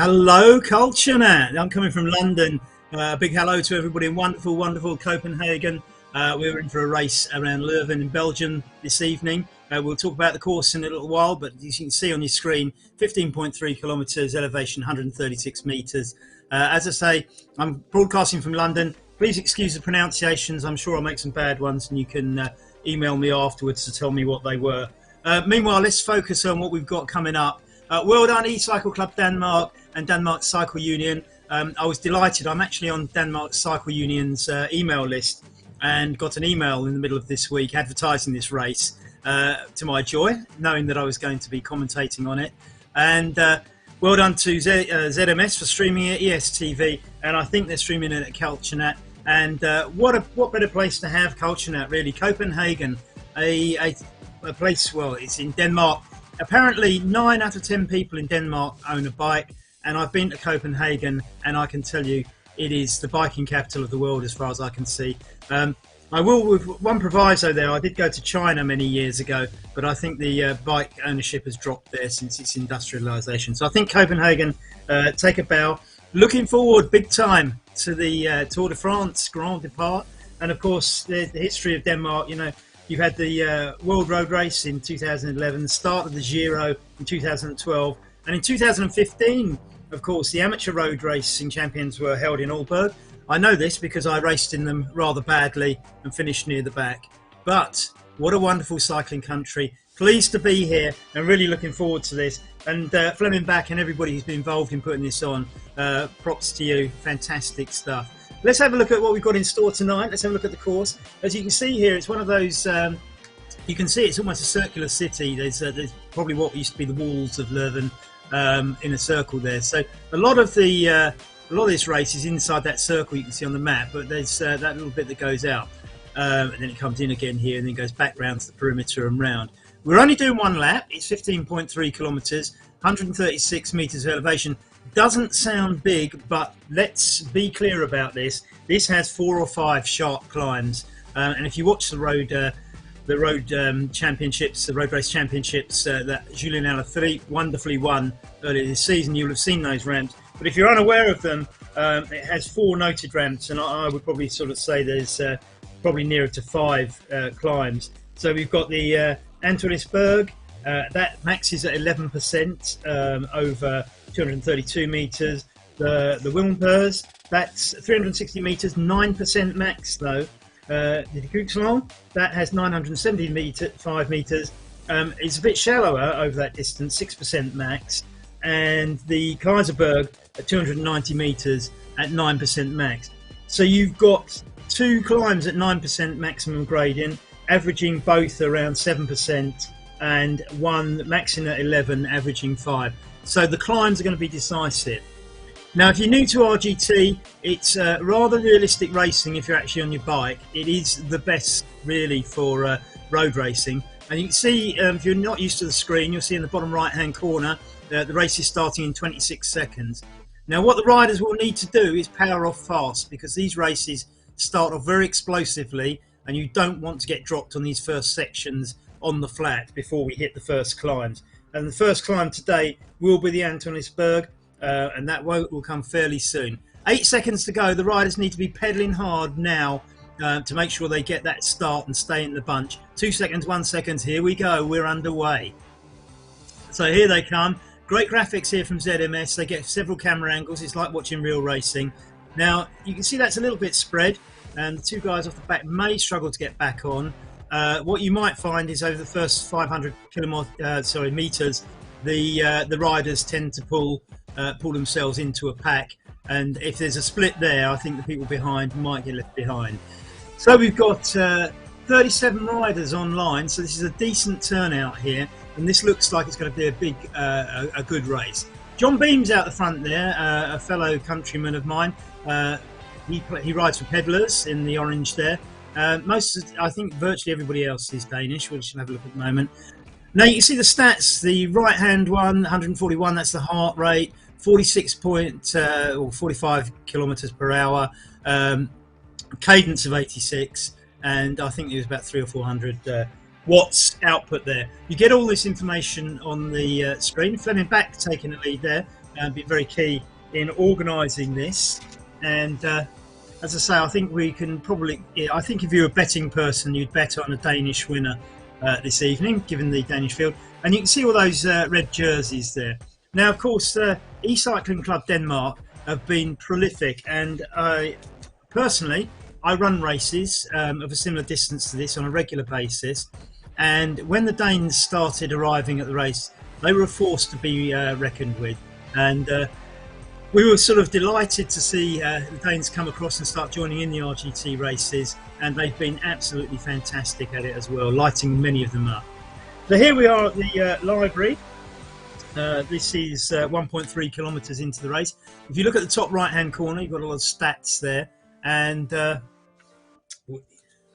Hello, Kulturnat. I'm coming from London. A big hello to everybody in wonderful, wonderful Copenhagen. We're in for a race around Leuven in Belgium this evening. We'll talk about the course in a little while, but as you can see on your screen, 15.3 kilometres, elevation 136 metres. As I say, I'm broadcasting from London. Please excuse the pronunciations. I'm sure I'll make some bad ones, and you can email me afterwards to tell me what they were. Meanwhile, let's focus on what we've got coming up. Well done, eCycle Club Denmark and Denmark Cycle Union. I was delighted. I'm actually on Denmark Cycle Union's email list and got an email in the middle of this week advertising this race, to my joy, knowing that I was going to be commentating on it. And well done to ZMS for streaming it, ESTV, and I think they're streaming it at Kulturnat. And what better place to have Kulturnat, really? Copenhagen, a place, well, it's in Denmark. Apparently 9 out of 10 people in Denmark own a bike, and I've been to Copenhagen, and I can tell you it is the biking capital of the world as far as I can see. I will, with one proviso there, I did go to China many years ago, but I think the bike ownership has dropped there since its industrialisation. So I think Copenhagen, take a bow. Looking forward big time to the Tour de France Grand Depart, and of course the history of Denmark. You know, you've had the World Road Race in 2011, the start of the Giro in 2012, and in 2015, of course, the amateur road racing champions were held in Aalborg. I know this because I raced in them rather badly and finished near the back. But what a wonderful cycling country. Pleased to be here and really looking forward to this. And Fleming back and everybody who's been involved in putting this on, props to you. Fantastic stuff. Let's have a look at what we've got in store tonight. Let's have a look at the course. As you can see here, it's one of those, you can see it's almost a circular city. There's probably what used to be the walls of Leuven in a circle there. So a lot of this race is inside that circle you can see on the map, but there's that little bit that goes out. And then it comes in again here and then goes back round to the perimeter and round. We're only doing one lap. It's 15.3 kilometres, 136 metres of elevation. Doesn't sound big, but let's be clear about this. This has 4 or 5 sharp climbs, and if you watch the road championships, the road race championships that Julien Alaphilippe wonderfully won earlier this season, you'll have seen those ramps. But if you're unaware of them, it has 4 noted ramps, and I would probably sort of say there's probably nearer to 5 climbs. So we've got the Antonisberg, that maxes at 11% over 232 metres. The Wilmpers, that's 360 metres, 9% max though. The Kuxlong, that has 975 metres. It's a bit shallower over that distance, 6% max. And the Kaiserberg at 290 metres at 9% max. So you've got 2 climbs at 9% maximum gradient, averaging both around 7%, and one maxing at 11, averaging 5. So the climbs are going to be decisive. Now, if you're new to RGT, it's rather realistic racing if you're actually on your bike. It is the best, really, for road racing. And you can see, if you're not used to the screen, you'll see in the bottom right-hand corner, the race is starting in 26 seconds. Now, what the riders will need to do is power off fast, because these races start off very explosively, and you don't want to get dropped on these first sections on the flat before we hit the first climbs. And the first climb today will be the Antonisberg, and that will come fairly soon. 8 seconds to go. The riders need to be pedalling hard now to make sure they get that start and stay in the bunch. 2 seconds, 1 second. Here we go. We're underway. So here they come. Great graphics here from ZMS. They get several camera angles. It's like watching real racing. Now, you can see that's a little bit spread, and the 2 guys off the back may struggle to get back on. What you might find is over the first 500 meters, the riders tend to pull themselves into a pack, and if there's a split there, I think the people behind might get left behind. So we've got 37 riders online, so this is a decent turnout here, and this looks like it's going to be a good race. John Beam's out the front there, a fellow countryman of mine. He rides for Pedalers in the orange there. I think virtually everybody else is Danish. We'll just have a look at the moment. Now you can see the stats. The right-hand one, 141, that's the heart rate, 45 kilometers per hour, cadence of 86, and I think it was about 300 or 400 watts output there. You get all this information on the screen. Fleming back taking the lead there. been very key in organising this. And as I say, I think we can probably, I think if you're a betting person, you'd bet on a Danish winner this evening, given the Danish field. And you can see all those red jerseys there. Now, of course, eCycling Club Denmark have been prolific, and personally, I run races of a similar distance to this on a regular basis. And when the Danes started arriving at the race, they were a force to be reckoned with. And we were sort of delighted to see the Danes come across and start joining in the RGT races, and they've been absolutely fantastic at it as well, lighting many of them up. So here we are at the library. This is 1.3 kilometres into the race. If you look at the top right hand corner, you've got a lot of stats there, and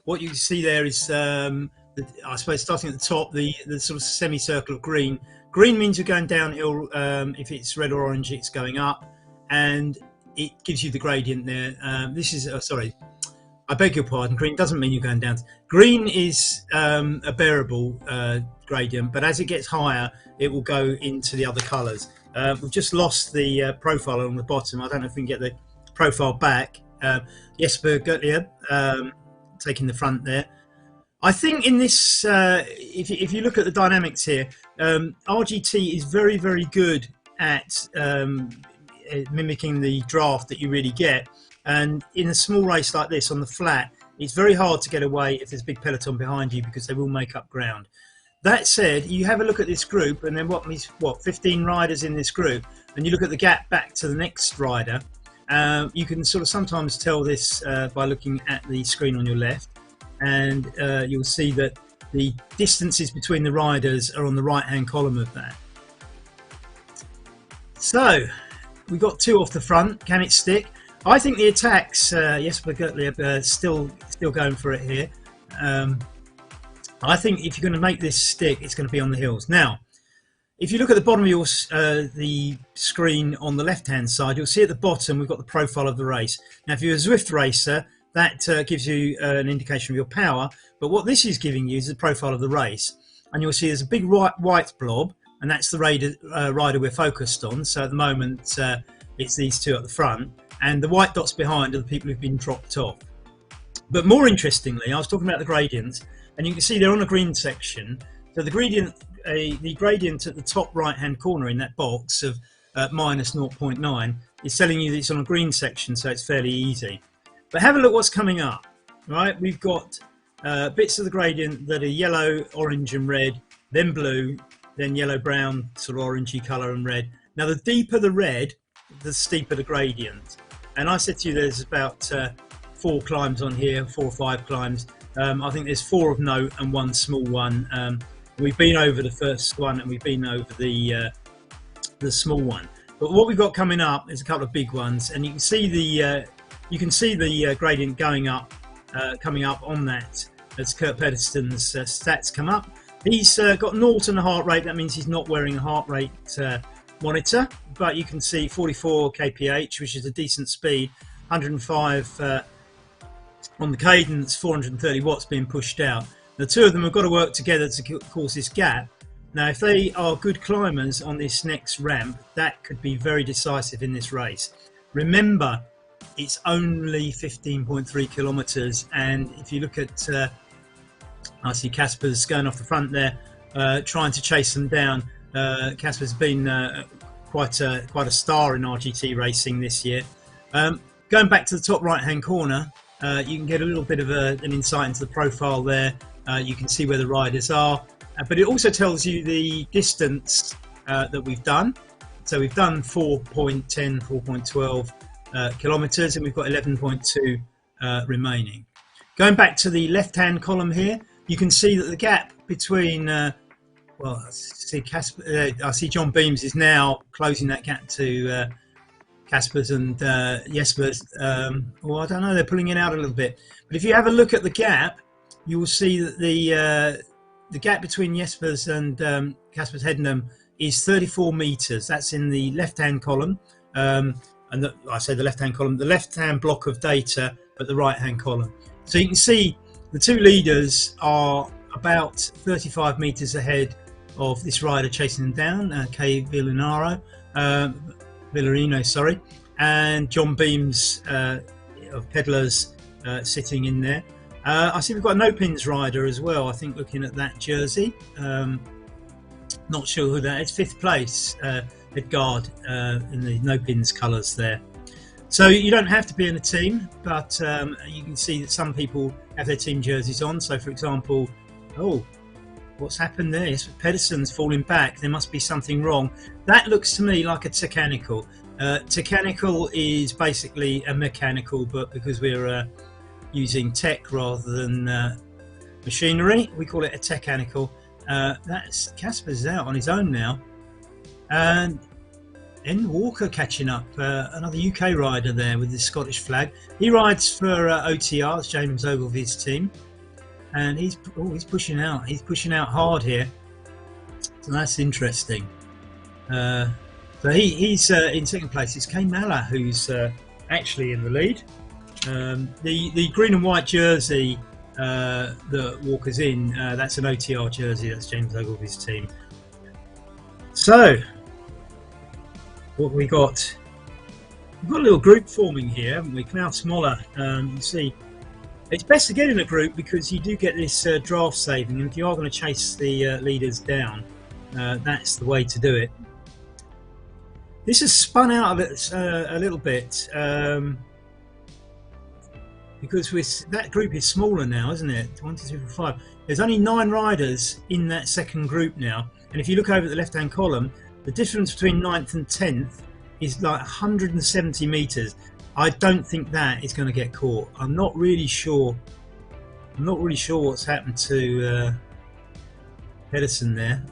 what you see there is I suppose starting at the top, the sort of semicircle of green. Green means you're going downhill. If it's red or orange, it's going up, and it gives you the gradient there. This is sorry, I beg your pardon. Green doesn't mean you're going down. Green is a bearable gradient, but as it gets higher, it will go into the other colours. We've just lost the profile on the bottom. I don't know if we can get the profile back. Jesper Gottlieb taking the front there. I think in this, if you look at the dynamics here, RGT is very, very good at mimicking the draft that you really get. And in a small race like this on the flat, it's very hard to get away if there's a big peloton behind you, because they will make up ground. That said, you have a look at this group, and then what 15 riders in this group, and you look at the gap back to the next rider. You can sort of sometimes tell this by looking at the screen on your left, and you'll see that the distances between the riders are on the right hand column of that. So we got two off the front. Can it stick? I think the attacks, Jesper Gottlieb still going for it here. I think if you're going to make this stick, it's going to be on the hills. Now, if you look at the bottom of your the screen on the left-hand side, you'll see at the bottom we've got the profile of the race. Now, if you're a Zwift racer, that gives you an indication of your power. But what this is giving you is the profile of the race. And you'll see there's a big white blob, and that's the rider we're focused on. So at the moment, it's these two at the front. And the white dots behind are the people who've been dropped off. But more interestingly, I was talking about the gradients, and you can see they're on a green section. So the gradient at the top right-hand corner in that box of minus 0.9 is telling you that it's on a green section, so it's fairly easy. But have a look what's coming up, right? We've got bits of the gradient that are yellow, orange and red, then blue, then yellow, brown, sort of orangey colour and red. Now, the deeper the red, the steeper the gradient. And I said to you there's about 4 climbs on here, 4 or 5 climbs. I think there's 4 of note and 1 small one. We've been over the first one and we've been over the small one. But what we've got coming up is a couple of big ones, and you can see the gradient going up, coming up on that as Kurt Pedersen's stats come up. He's got 0 and a heart rate. That means he's not wearing a heart rate monitor, but you can see 44 kph, which is a decent speed, 105 on the cadence, 430 watts being pushed out. The two of them have got to work together to cause this gap. Now, if they are good climbers on this next ramp, that could be very decisive in this race. Remember, it's only 15.3 kilometres, and if you look at, I see Casper's going off the front there, trying to chase them down. Casper's been quite a star in RGT racing this year. Going back to the top right-hand corner, you can get a little bit of an insight into the profile there. You can see where the riders are, but it also tells you the distance that we've done. So we've done 4.10, 4.12 kilometres, and we've got 11.2 remaining. Going back to the left-hand column here, you can see that the gap between well, I see John Beams is now closing that gap to Casper's and Jesper's. Well, I don't know, they're pulling it out a little bit. But if you have a look at the gap, you will see that the gap between Jesper's and Casper's Hedenham is 34 metres. That's in the left-hand column. And I say the left-hand column, the left-hand block of data, but the right-hand column. So you can see the two leaders are about 35 metres ahead of this rider chasing them down, Kay Villanaro. Villarino, sorry, and John Beams of Pedlars sitting in there. I see we've got a no pins rider as well. I think looking at that jersey, not sure who that is. 5th place, Edgard, in the no pins colours there. So you don't have to be in a team, but you can see that some people have their team jerseys on. So, for example, oh, what's happened there? Yes, Pedersen's falling back. There must be something wrong. That looks to me like a technical. Technical is basically a mechanical, but because we're using tech rather than machinery, we call it a technical. That's Casper's out on his own now, and N Walker catching up, another UK rider there with the Scottish flag. He rides for OTR, it's James Ogilvy's team, and he's pushing out. He's pushing out hard here, so that's interesting. So he's in 2nd place. It's Kane Malla who's actually in the lead. The green and white jersey that Walker's in, that's an OTR jersey. That's James Ogilvy's team. So what have we got? We've got a little group forming here, haven't we? Klaus Moller, you see, it's best to get in a group because you do get this draft saving, and if you are going to chase the leaders down, that's the way to do it. This has spun out of it a little bit because that group is smaller now, isn't it? 1, 2, 3, 4, 5. There's only 9 riders in that second group now, and if you look over at the left-hand column, the difference between 9th and 10th is like 170 meters. I don't think that is going to get caught. I'm not really sure. I'm not really sure what's happened to Pedersen there.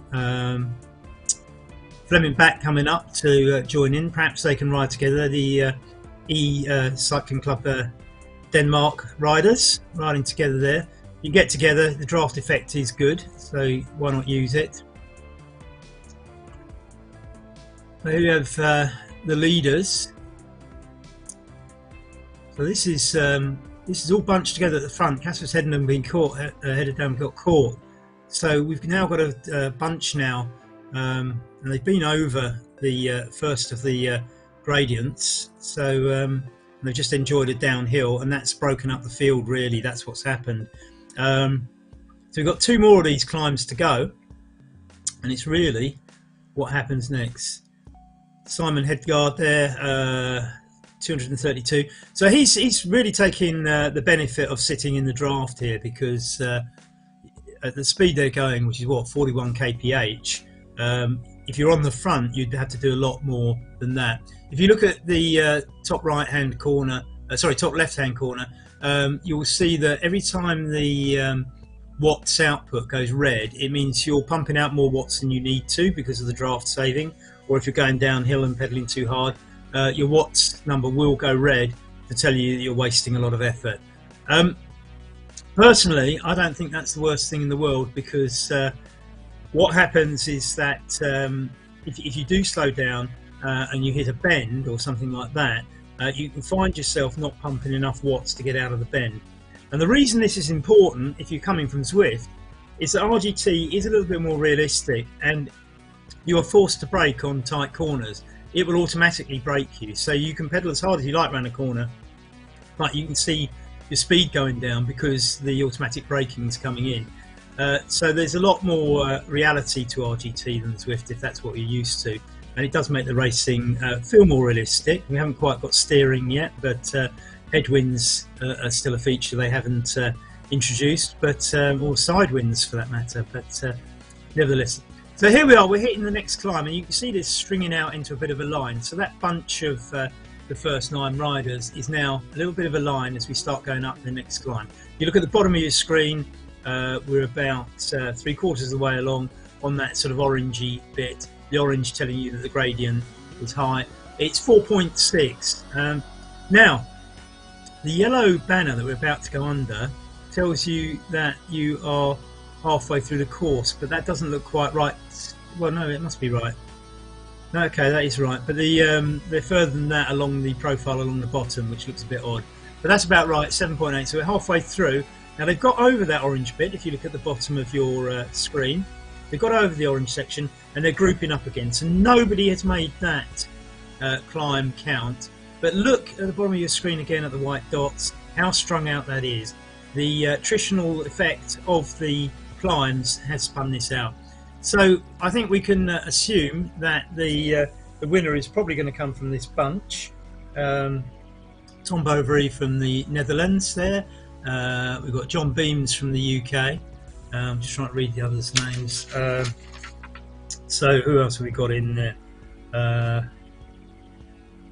Fleming back coming up to join in. Perhaps they can ride together. The Cycling Club Denmark riders riding together there. You get together. The draft effect is good, so why not use it? So here we have the leaders. So this is all bunched together at the front. Casper's headed been caught. Headed down, got caught. So we've now got a bunch now, and they've been over the first of the gradients. So they've just enjoyed a downhill, and that's broken up the field. Really, that's what's happened. So we've got 2 more of these climbs to go, and it's really what happens next. Simon Hedgaard there, 232. So he's really taking the benefit of sitting in the draft here, because at the speed they're going, which is what, 41 kph, if you're on the front, you'd have to do a lot more than that. If you look at the top right-hand corner, top left-hand corner, you'll see that every time the watts output goes red, it means you're pumping out more watts than you need to because of the draft saving. Or if you're going downhill and pedaling too hard, your watts number will go red to tell you that you're wasting a lot of effort. Personally, I don't think that's the worst thing in the world, because what happens is that if you do slow down and you hit a bend or something like that, you can find yourself not pumping enough watts to get out of the bend. And the reason this is important, if you're coming from Zwift, is that RGT is a little bit more realistic, and you are forced to brake on tight corners. It will automatically brake you, so you can pedal as hard as you like around a corner, but you can see your speed going down because the automatic braking is coming in. So there's a lot more reality to RGT than Zwift, if that's what you're used to, and it does make the racing feel more realistic. We haven't quite got steering yet, but headwinds are still a feature they haven't introduced, but or side winds for that matter, but nevertheless. So here we are, we're hitting the next climb, and you can see this stringing out into a bit of a line. So that bunch of the first 9 riders is now a little bit of a line as we start going up the next climb. You look at the bottom of your screen, we're about 3/4 of the way along on that sort of orangey bit. The orange telling you that the gradient is high. It's 4.6. Now, the yellow banner that we're about to go under tells you that you are halfway through the course, but that doesn't look quite right. Well, no, it must be right. No, okay, that is right, but they're further than that along the profile along the bottom, which looks a bit odd, but that's about right, 7.8. So we're halfway through. Now they've got over that orange bit. If you look at the bottom of your screen, they've got over the orange section, and they're grouping up again. So nobody has made that climb count. But look at the bottom of your screen again at the white dots, how strung out that is. The attritional effect of the climbs has spun this out. So I think we can assume that the winner is probably going to come from this bunch. Tom Bovary from the Netherlands there. We've got John Beams from the UK. I'm just trying to read the others' names. So who else have we got in there?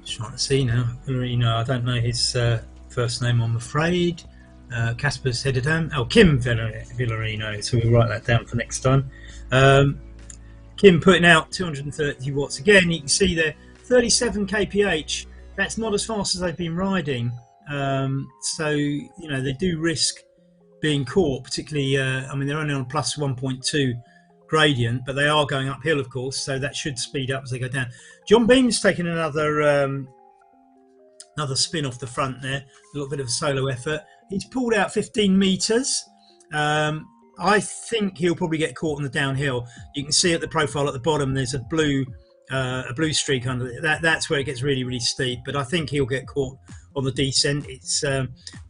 Just trying to see now. I don't know his first name, I'm afraid. Casper Sededam. Oh, Kim Villarino. So we'll write that down for next time. Kim putting out 230 watts. Again, you can see there, 37 kph. That's not as fast as they've been riding. So, they do risk being caught, particularly, I mean, they're only on plus 1.2 gradient, but they are going uphill, of course, so that should speed up as they go down. John Beam's taking another spin off the front there, a little bit of a solo effort. He's pulled out 15 meters. I think he'll probably get caught on the downhill. You can see at the profile at the bottom, there's a blue streak under it. That's where it gets really, really steep, but I think he'll get caught on the descent. It's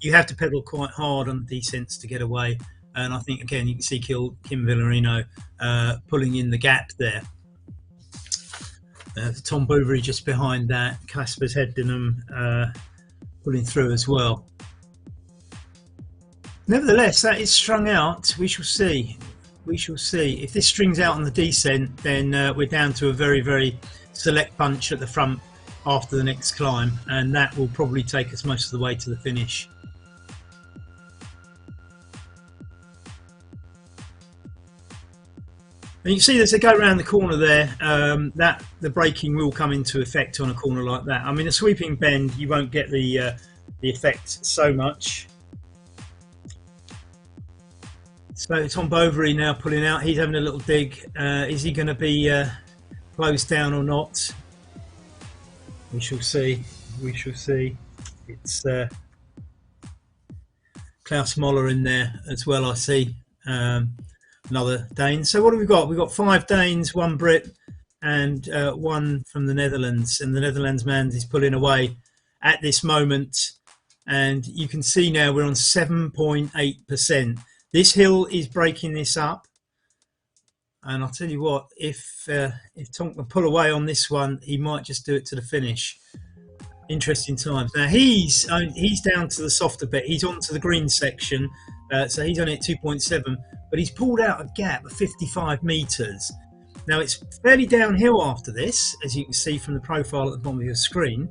you have to pedal quite hard on the descents to get away, and I think again you can see Kim Villarino pulling in the gap there. Tom Bovary just behind that, Casper's Heddenham pulling through as well. Nevertheless, that is strung out. We shall see. We shall see. If this strings out on the descent, then we're down to a very, very select bunch at the front after the next climb, and that will probably take us most of the way to the finish. And you can see as they go around the corner there, that the braking will come into effect on a corner like that. I mean, a sweeping bend, you won't get the effect so much. So Tom Bovary now pulling out. He's having a little dig. Is he going to be closed down or not? We shall see. We shall see. It's Klaus Moller in there as well, I see. Another Dane. So what have we got? We've got 5 Danes, 1 Brit, and 1 from the Netherlands. And the Netherlands man is pulling away at this moment. And you can see now we're on 7.8%. This hill is breaking this up, and I'll tell you what, if Tom can pull away on this one, he might just do it to the finish. Interesting times. Now he's down to the softer bit. He's onto the green section, so he's only at 2.7, but he's pulled out a gap of 55 meters. Now it's fairly downhill after this, as you can see from the profile at the bottom of your screen.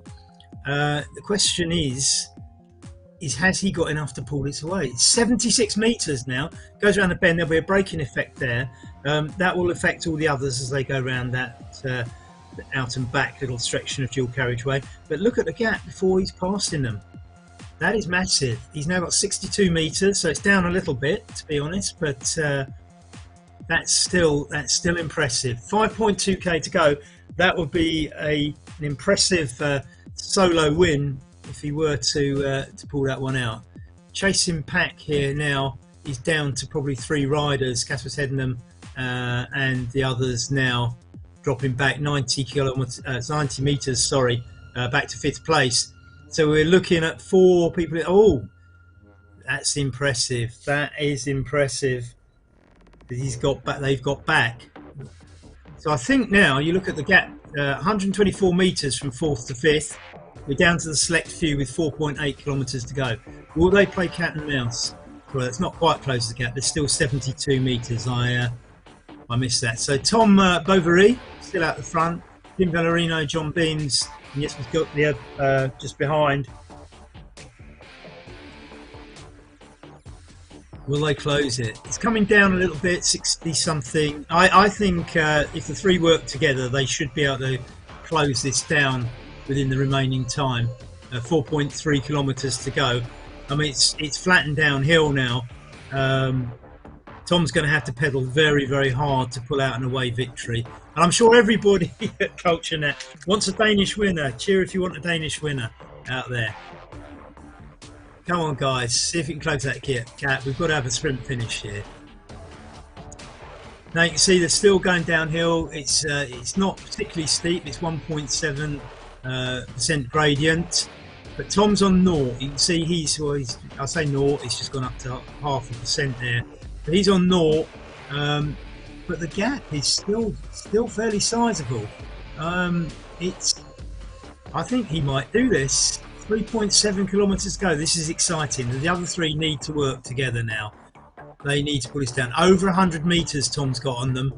The question is has he got enough to pull this away? It's 76 meters now, goes around the bend. There'll be a braking effect there. That will affect all the others as they go around that out and back little section of dual carriageway. But look at the gap before he's passing them. That is massive. He's now got 62 meters, so it's down a little bit, to be honest, but that's still impressive. 5.2k to go. That would be an impressive solo win if he were to pull that one out. Chasing pack here now is down to probably 3 riders, Casper Heddenham and the others now dropping back 90 meters, sorry, back to 5th place. So we're looking at 4 people. Oh, that's impressive. That is impressive. They've got back. So I think now you look at the gap, 124 meters from 4th to 5th. We're down to the select few with 4.8 kilometres to go. Will they play cat and mouse? Well, it's not quite close to the gap. There's still 72 metres. I missed that. So Tom Bovary still out the front. Kim Villarino, John Beams, and yes, we've got the just behind. Will they close it? It's coming down a little bit, 60 something. I think if the 3 work together, they should be able to close this down within the remaining time. 4.3 kilometres to go. I mean, it's flattened downhill now. Tom's going to have to pedal very, very hard to pull out an away victory. And I'm sure everybody at Kulturnat wants a Danish winner. Cheer if you want a Danish winner out there. Come on, guys. See if you can close that gap. We've got to have a sprint finish here. Now you can see they're still going downhill. It's not particularly steep. It's 1.7 percent gradient, but Tom's on 0. You can see I say 0, it's just gone up to 0.5% there. But he's on 0, but the gap is still fairly sizable. I think he might do this. 3.7 kilometres to go. This is exciting. The other three need to work together now. They need to pull this down. Over 100 metres Tom's got on them.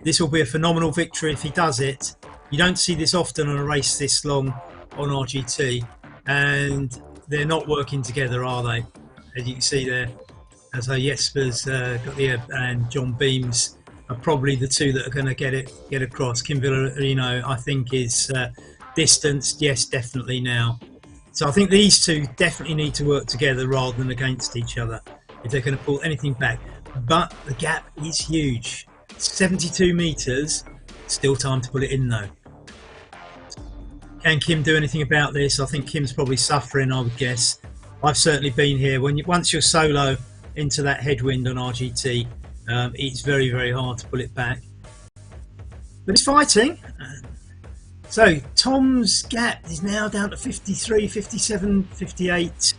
This will be a phenomenal victory if he does it. You don't see this often on a race this long on RGT, and they're not working together, are they? As you can see there, as Jesper's got the and John Beams are probably the two that are going to get across. Kim Villarino, I think, is distanced. Yes, definitely now. So I think these two definitely need to work together rather than against each other if they're going to pull anything back. But the gap is huge. 72 metres. Still time to put it in though. Can Kim do anything about this? I think Kim's probably suffering, I would guess. I've certainly been here. Once you're solo into that headwind on RGT, it's very, very hard to pull it back. But it's fighting. So Tom's gap is now down to 53, 57, 58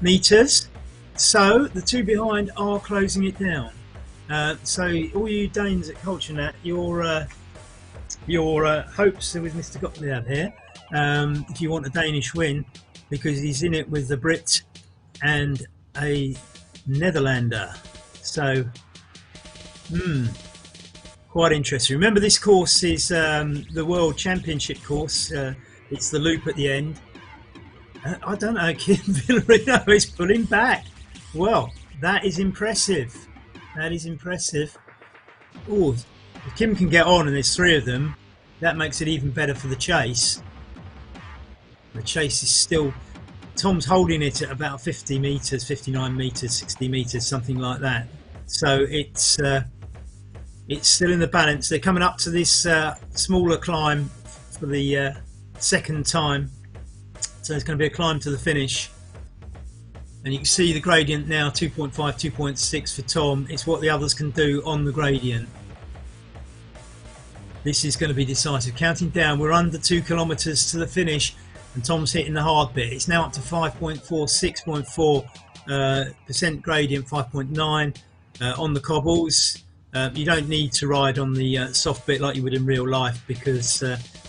metres. So the two behind are closing it down. So all you Danes at Kulturnat, your hopes are with Mr. Gottlieb here. If you want a Danish win, because he's in it with the Brit and a Netherlander. So, quite interesting. Remember, this course is the World Championship course. It's the loop at the end. I don't know, Kim Villarino is pulling back. Well, that is impressive. That is impressive. Oh, if Kim can get on and there's three of them, that makes it even better for the chase. The chase is still... Tom's holding it at about 50 metres, 59 metres, 60 metres, something like that. So it's still in the balance. They're coming up to this smaller climb for the second time. So it's going to be a climb to the finish. And you can see the gradient now, 2.5, 2.6 for Tom. It's what the others can do on the gradient. This is going to be decisive. Counting down, we're under 2 kilometres to the finish, and Tom's hitting the hard bit. It's now up to 5.4, 6.4 percent gradient, 5.9 on the cobbles. You don't need to ride on the soft bit like you would in real life, because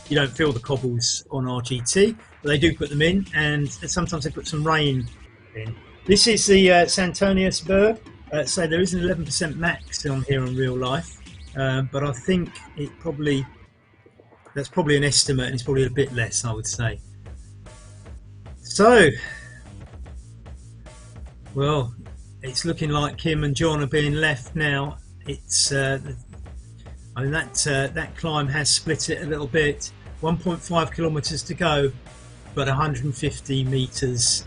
you don't feel the cobbles on RGT, but they do put them in, and sometimes they put some rain in. This is the Santonius Berg, so there is an 11% max on here in real life, but I think that's probably an estimate, and it's probably a bit less, I would say. So, well, it's looking like Kim and John are being left now. It's I mean, that climb has split it a little bit. 1.5 kilometres to go, but 150 metres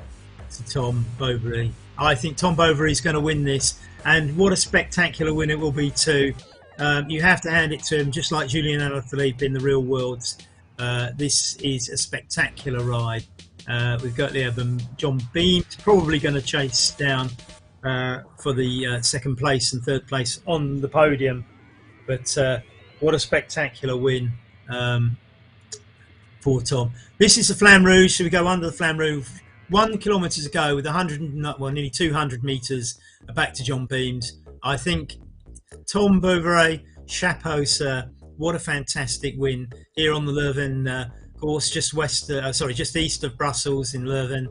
to Tom Bovary. I think Tom Bovary is going to win this, and what a spectacular win it will be too. You have to hand it to him, just like Julian Alaphilippe in the real world. This is a spectacular ride. We've got the John Beams probably going to chase down for the second place and third place on the podium, but what a spectacular win for Tom. This is the Flamme Rouge, so we go under the Flamme Rouge. 1 kilometre to go with nearly 200 metres back to John Beams. I think Tom Bovary, chapeau sir, what a fantastic win here on the Leuven course, just east of Brussels in Leuven,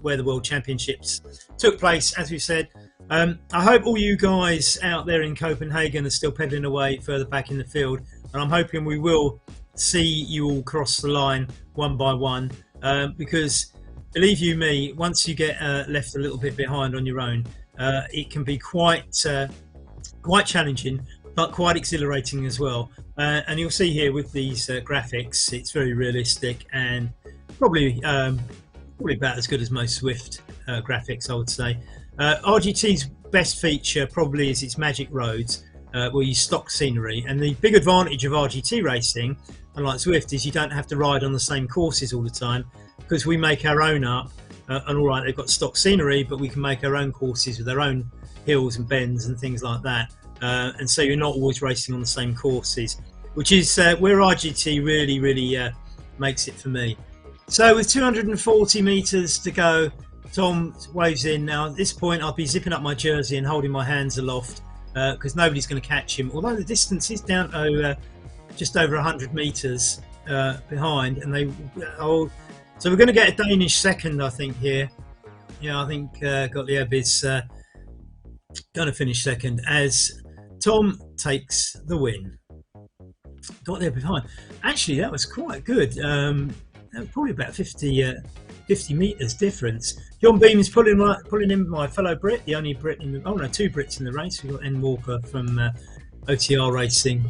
where the World Championships took place, as we said. I hope all you guys out there in Copenhagen are still pedalling away further back in the field, and I'm hoping we will see you all cross the line one by one, because believe you me, once you get left a little bit behind on your own, it can be quite challenging, but quite exhilarating as well. And you'll see here with these graphics, it's very realistic and probably about as good as most Swift graphics, I would say. RGT's best feature probably is its magic roads, where you stock scenery. And the big advantage of RGT racing, unlike Swift, is you don't have to ride on the same courses all the time, because we make our own up. And all right, they've got stock scenery, but we can make our own courses with our own hills and bends and things like that. And so you're not always racing on the same courses, which is where RGT really makes it for me. So with 240 metres to go, Tom waves in. Now at this point I'll be zipping up my jersey and holding my hands aloft because nobody's going to catch him, although the distance is down to just over 100 metres behind, and so we're going to get a Danish second, I think, here. Yeah, I think Gottlieb is going to finish second as Tom takes the win. Gottlieb behind. Actually, that was quite good. That was probably about 50 metres difference. John Beam is pulling in my fellow Brit, the only Brit in the... Oh, no, two Brits in the race. We've got N. Walker from OTR Racing.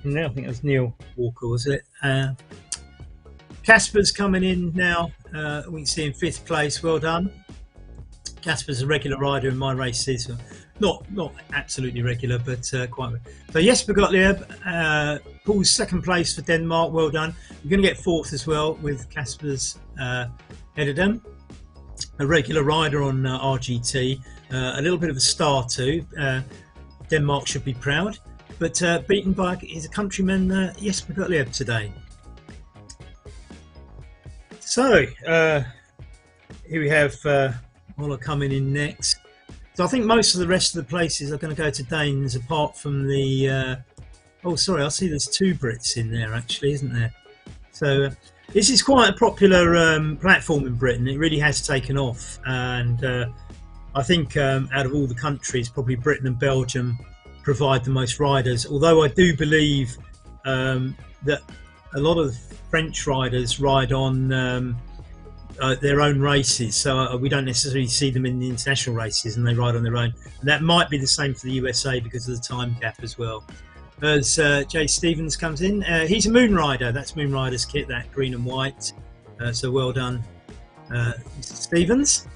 No, I think it was Neil Walker, was it? Casper's coming in now. We can see in 5th place. Well done. Casper's a regular rider in my races. Not absolutely regular, but quite. So Jesper Gottlieb pulls 2nd place for Denmark. Well done. You're going to get 4th as well with Casper's Ederdam. A regular rider on RGT. A little bit of a star too. Denmark should be proud. But beaten by his countryman Jesper Gottlieb today. So here we have Ola coming in next. So I think most of the rest of the places are going to go to Danes, apart from the... oh, sorry, I see there's 2 Brits in there actually, isn't there? So this is quite a popular platform in Britain. It really has taken off, and I think out of all the countries, probably Britain and Belgium provide the most riders, although I do believe that a lot of French riders ride on their own races, so we don't necessarily see them in the international races, and they ride on their own. And that might be the same for the USA because of the time gap as well. As Jay Stevens comes in, he's a Moon Rider. That's Moon Rider's kit, that green and white. So well done, Mr. Stevens.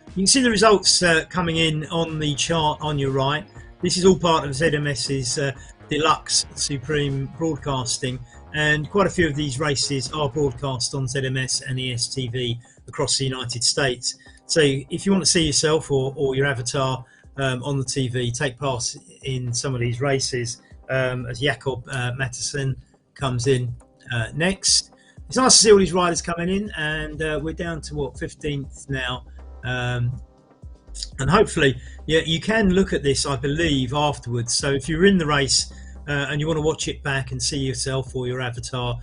You can see the results coming in on the chart on your right. This is all part of ZMS's Deluxe Supreme Broadcasting, and quite a few of these races are broadcast on ZMS and ESTV across the United States. So if you want to see yourself or your avatar on the TV, take part in some of these races as Jakob Matteson comes in next. It's nice to see all these riders coming in, and we're down to what, 15th now. And hopefully, yeah, you can look at this, I believe, afterwards. So if you're in the race and you want to watch it back and see yourself or your avatar,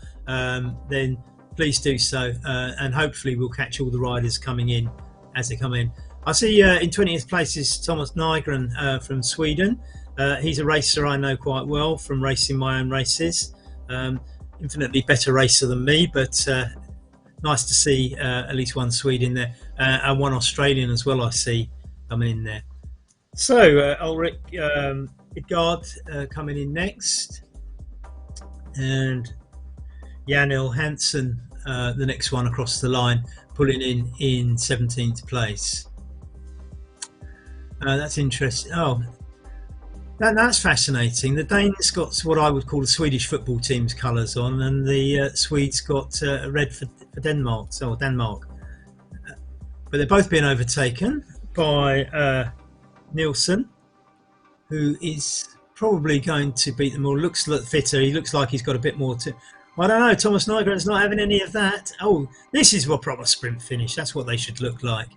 then please do so. And hopefully we'll catch all the riders coming in as they come in. I see in 20th place is Thomas Nygren from Sweden. He's a racer I know quite well from racing my own races. Infinitely better racer than me, but nice to see at least one Swede in there, and one Australian as well I see coming in there. So Ulrich Idgard coming in next, and Janil Hansen, the next one across the line, pulling in 17th place. That's interesting. Oh, that's fascinating. The Danes got what I would call the Swedish football team's colours on, and the Swedes got red for Denmark. So Denmark, but they're both being overtaken by Nielsen, who is probably going to beat them all. Looks a lot fitter. He looks like he's got a bit more to... I don't know. Thomas Nygren's not having any of that. Oh, this is a proper sprint finish. That's what they should look like.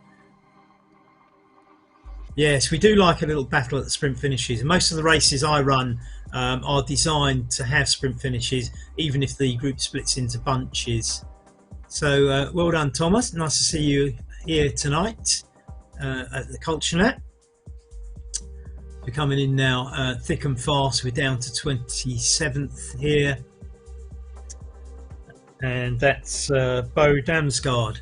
Yes, we do like a little battle at the sprint finishes. Most of the races I run are designed to have sprint finishes, even if the group splits into bunches. So well done, Thomas. Nice to see you here tonight at the Kulturnat. We're coming in now thick and fast. We're down to 27th here. And that's Bo Damsgaard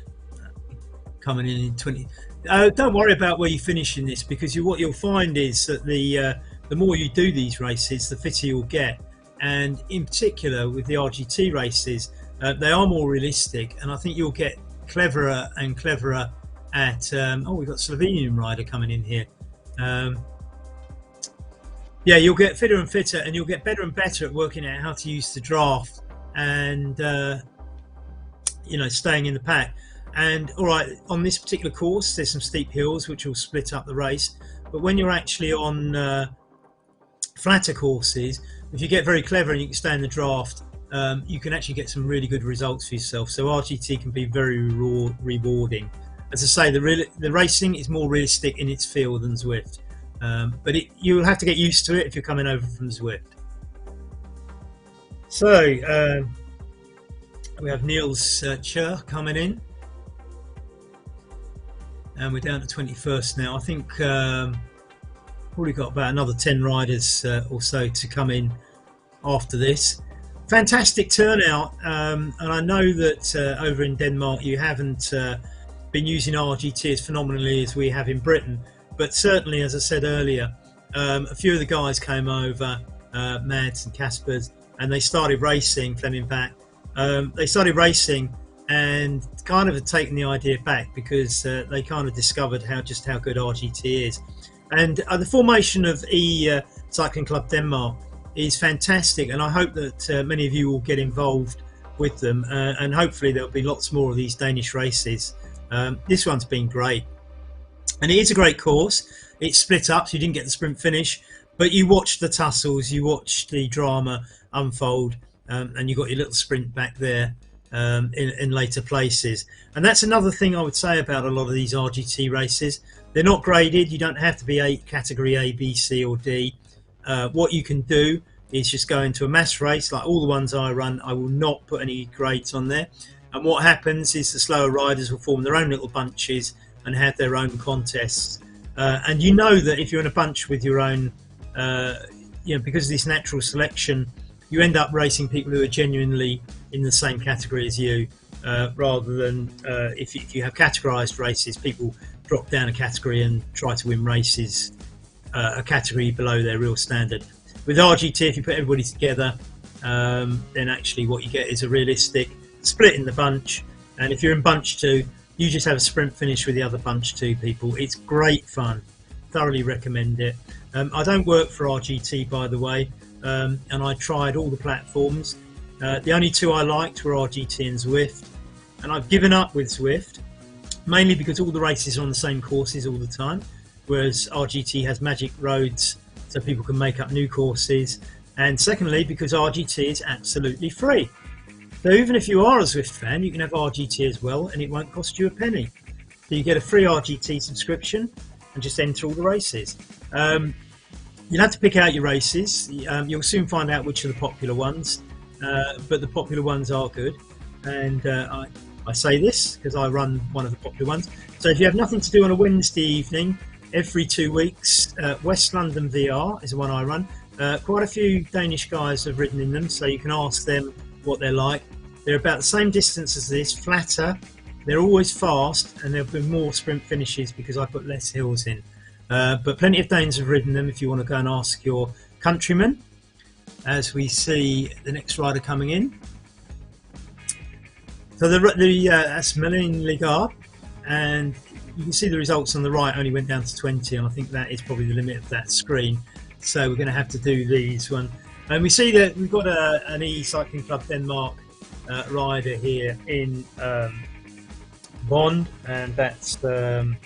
coming in 20. Don't worry about where you finish in this, because what you'll find is that the more you do these races, the fitter you'll get. And in particular with the RGT races, they are more realistic, and I think you'll get cleverer and cleverer at... oh, we've got a Slovenian rider coming in here. Yeah, you'll get fitter and fitter, and you'll get better and better at working out how to use the draft and you know, staying in the pack. And all right, on this particular course there's some steep hills which will split up the race, but when you're actually on flatter courses, if you get very clever and you can stay in the draft, you can actually get some really good results for yourself. So RGT can be very rewarding. As I say, the racing is more realistic in its feel than Zwift, but you'll have to get used to it if you're coming over from Zwift. So we have Niels Chur coming in, and we're down to 21st now. I think probably got about another 10 riders or so to come in after this. Fantastic turnout, and I know that over in Denmark you haven't been using RGT as phenomenally as we have in Britain, but certainly, as I said earlier, a few of the guys came over, Mads and Kaspers, and they started racing. Fleming back, they started racing and kind of had taken the idea back because they kind of discovered just how good RGT is. And the formation of Cycling Club Denmark is fantastic, and I hope that many of you will get involved with them, and hopefully there'll be lots more of these Danish races. This one's been great, and it is a great course. It's split up, so you didn't get the sprint finish, but you watched the tussles, you watched the drama unfold, and you got your little sprint back there in later places. And that's another thing I would say about a lot of these RGT races. They're not graded. You don't have to be category A, B, C or D. What you can do is just go into a mass race like all the ones I run. I will not put any grades on there, and what happens is the slower riders will form their own little bunches and have their own contests, and you know that if you're in a bunch with your own because of this natural selection, you end up racing people who are genuinely in the same category as you, rather than if you have categorized races, people drop down a category and try to win races a category below their real standard. With RGT, if you put everybody together, then actually what you get is a realistic split in the bunch, and if you're in bunch 2, you just have a sprint finish with the other bunch 2 people. It's great fun, thoroughly recommend it. I don't work for RGT, by the way, and I tried all the platforms. The only 2 I liked were RGT and Zwift, and I've given up with Zwift, mainly because all the races are on the same courses all the time, whereas RGT has magic roads so people can make up new courses, and secondly because RGT is absolutely free. So even if you are a Zwift fan, you can have RGT as well, and it won't cost you a penny. So you get a free RGT subscription and just enter all the races. You'll have to pick out your races. You'll soon find out which are the popular ones, but the popular ones are good, and I say this because I run one of the popular ones. So if you have nothing to do on a Wednesday evening, every 2 weeks, West London VR is the one I run. Quite a few Danish guys have ridden in them, so you can ask them what they're like. They're about the same distance as this, flatter. They're always fast, and there'll be more sprint finishes because I put less hills in. But plenty of Danes have ridden them if you want to go and ask your countrymen. As we see the next rider coming in. So that's Malin Ligard, and you can see the results on the right only went down to 20, and I think that is probably the limit of that screen. So we're going to have to do these one. And we see that we've got an eCycling Club Denmark rider here in Bond, and that's trying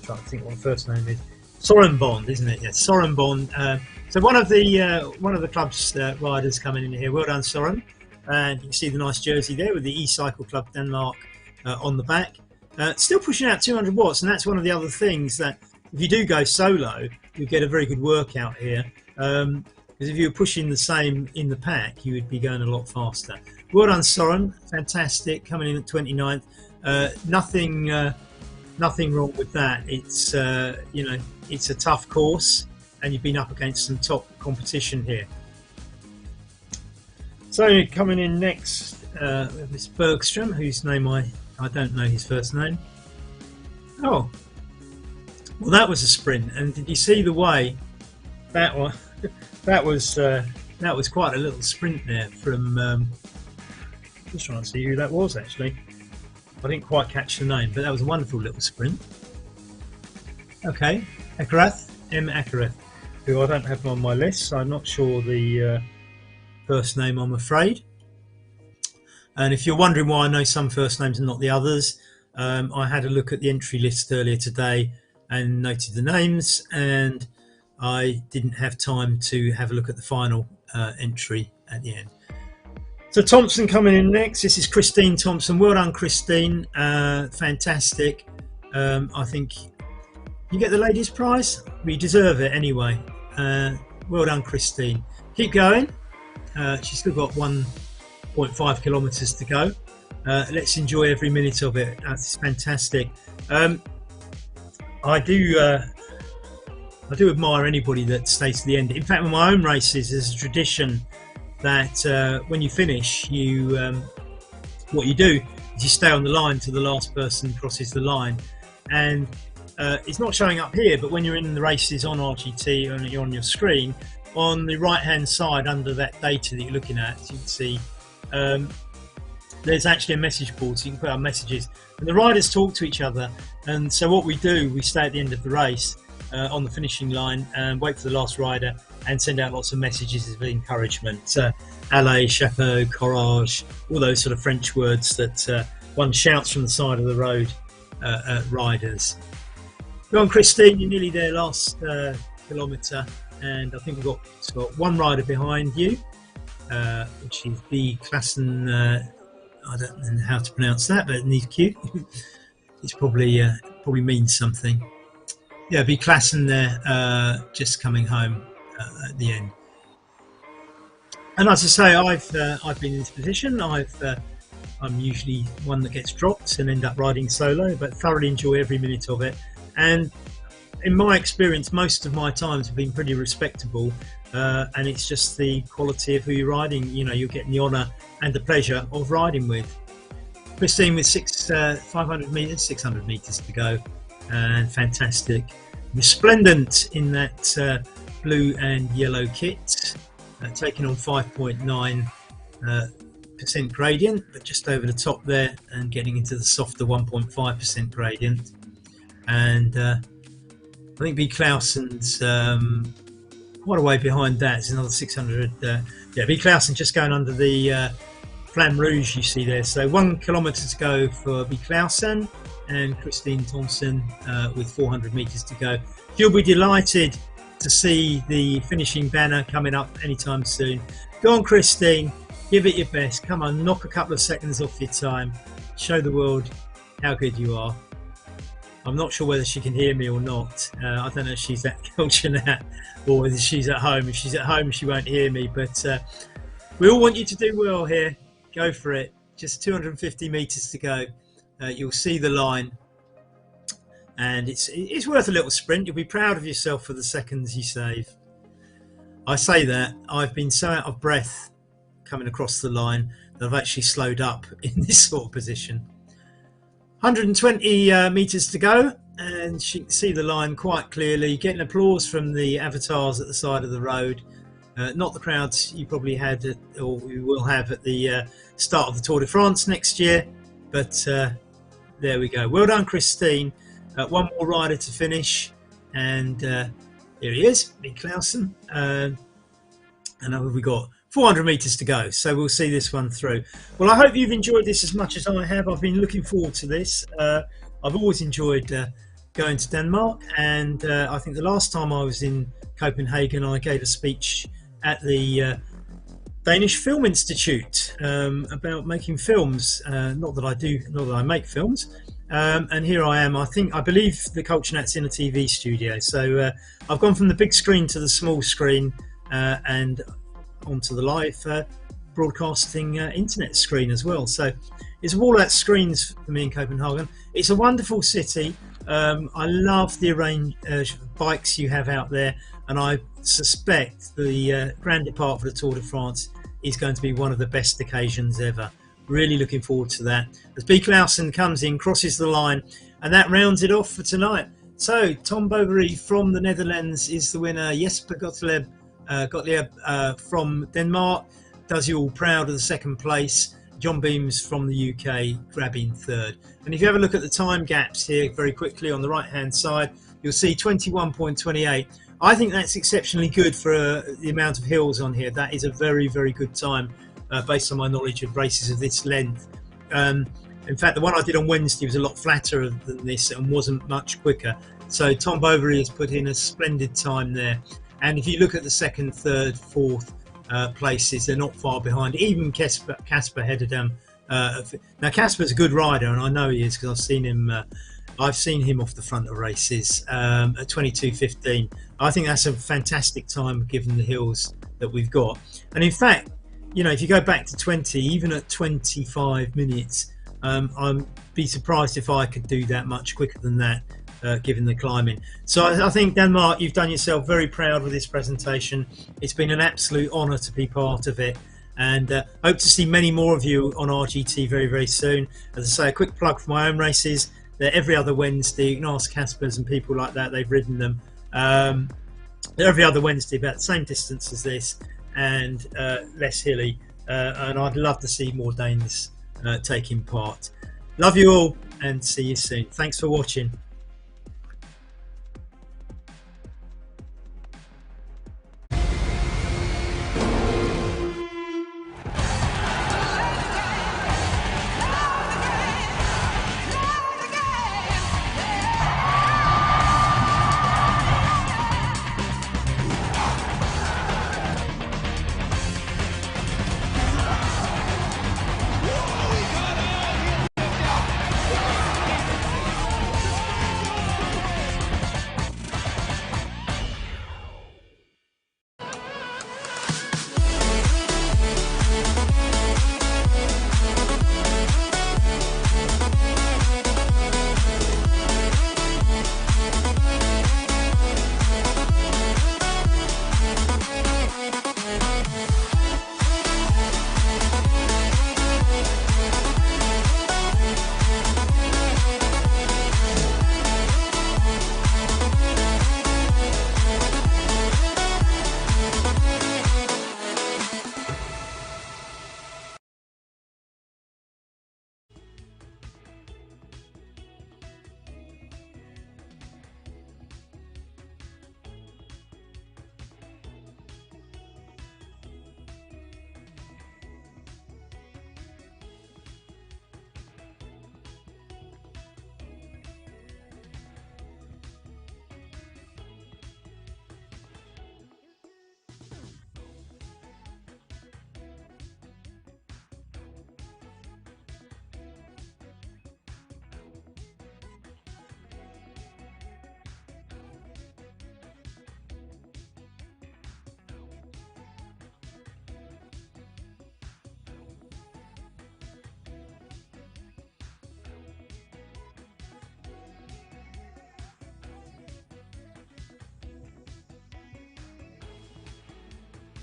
to think what the first name is. Soren Bond, isn't it? Yes, Soren Bond. So one of the club's riders coming in here. Well done, Soren. And you can see the nice jersey there with the eCycle Club Denmark on the back. Still pushing out 200 watts, and that's one of the other things that if you do go solo, you get a very good workout here. Because if you were pushing the same in the pack, you would be going a lot faster. Well done, Soren. Fantastic. Coming in at 29th. Nothing wrong with that. It's it's a tough course, and you've been up against some top competition here. So coming in next, we have Miss Bergstrom, whose name I don't know his first name. Oh, well, that was a sprint, and did you see the way that one? that was quite a little sprint there from. Just trying to see who that was actually. I didn't quite catch the name, but that was a wonderful little sprint. Okay, M. Akarath, who I don't have on my list, so I'm not sure the first name, I'm afraid. And if you're wondering why I know some first names and not the others, I had a look at the entry list earlier today and noted the names, and I didn't have time to have a look at the final entry at the end. So Thompson coming in next. This is Christine Thompson. Well done, Christine. Fantastic. I think you get the ladies' prize. We deserve it anyway. Well done, Christine. Keep going. She's still got 1.5 kilometres to go. Let's enjoy every minute of it. That's fantastic. I do admire anybody that stays to the end. In fact, with my own races, there's a tradition that when you finish, what you do is you stay on the line till the last person crosses the line. And it's not showing up here, but when you're in the races on RGT and you're on your screen, on the right hand side under that data that you're looking at, you can see there's actually a message board, so you can put our messages, and the riders talk to each other. And so what we do, we stay at the end of the race on the finishing line and wait for the last rider and send out lots of messages of encouragement. Allez, chapeau, courage, all those sort of French words that one shouts from the side of the road at riders. Go on, Christine, you're nearly there, last kilometre, and I think we've got one rider behind you, which is B. Klassen. I don't know how to pronounce that, but he's cute. It's probably means something. Yeah, B. Klassen there, just coming home at the end. And as I say, I've been in this position. I'm usually one that gets dropped and end up riding solo, but thoroughly enjoy every minute of it. And in my experience, most of my times have been pretty respectable, and it's just the quality of who you're riding. You know, you're getting the honour and the pleasure of riding with. Christine with 600 metres to go, and fantastic, resplendent in that blue and yellow kit, taking on 5.9% gradient, but just over the top there and getting into the softer 1.5% gradient. And I think B. Clausen's quite a way behind that. It's another 600. Yeah, B. Clausen just going under the Flamme Rouge you see there. So 1 kilometre to go for B. Clausen, and Christine Thompson with 400 metres to go. You'll be delighted to see the finishing banner coming up anytime soon. Go on, Christine, give it your best. Come on, knock a couple of seconds off your time. Show the world how good you are. I'm not sure whether she can hear me or not. I don't know if she's at Kulturnat or whether she's at home. If she's at home, she won't hear me. But we all want you to do well here. Go for it. Just 250 metres to go. You'll see the line. And it's worth a little sprint. You'll be proud of yourself for the seconds you save. I say that. I've been so out of breath coming across the line that I've actually slowed up in this sort of position. 120 metres to go, and she can see the line quite clearly, getting applause from the avatars at the side of the road. Not the crowds you probably had or you will have at the start of the Tour de France next year, but there we go. Well done, Christine. One more rider to finish, and here he is, Big Clausen. And we've got 400 metres to go, so we'll see this one through. Well, I hope you've enjoyed this as much as I have. I've been looking forward to this. I've always enjoyed going to Denmark, and I think the last time I was in Copenhagen, I gave a speech at the Danish Film Institute about making films. Not that I make films. And here I am. I believe the Kulturnat's in a TV studio. So I've gone from the big screen to the small screen and onto the live broadcasting internet screen as well. So it's all at screens for me in Copenhagen. It's a wonderful city. I love the range bikes you have out there, and I suspect the Grand Depart for the Tour de France is going to be one of the best occasions ever. Really looking forward to that. As B. Clausen comes in, crosses the line, and that rounds it off for tonight. So Tom Bovary from the Netherlands is the winner. Jesper Gottlieb from Denmark does you all proud of the second place. John Beams from the UK grabbing third. And if you have a look at the time gaps here very quickly on the right hand side, you'll see 21.28. I think that's exceptionally good for the amount of hills on here. That is a very, very good time based on my knowledge of races of this length. In fact, the one I did on Wednesday was a lot flatter than this and wasn't much quicker. So Tom Bovary has put in a splendid time there. And if you look at the second, third, fourth, places. They're not far behind. Even Casper headed down. Now Casper's a good rider, and I know he is because I've seen him. I've seen him off the front of races at 22:15. I think that's a fantastic time given the hills that we've got. And in fact, you know, if you go back to 20, even at 25 minutes, I'd be surprised if I could do that much quicker than that, given the climbing. So I think, Denmark, you've done yourself very proud with this presentation. It's been an absolute honour to be part of it. And hope to see many more of you on RGT very, very soon. As I say, a quick plug for my own races. They're every other Wednesday. You can ask Caspers and people like that. They've ridden them. They're every other Wednesday, about the same distance as this, and less hilly. And I'd love to see more Danes taking part. Love you all, and see you soon. Thanks for watching.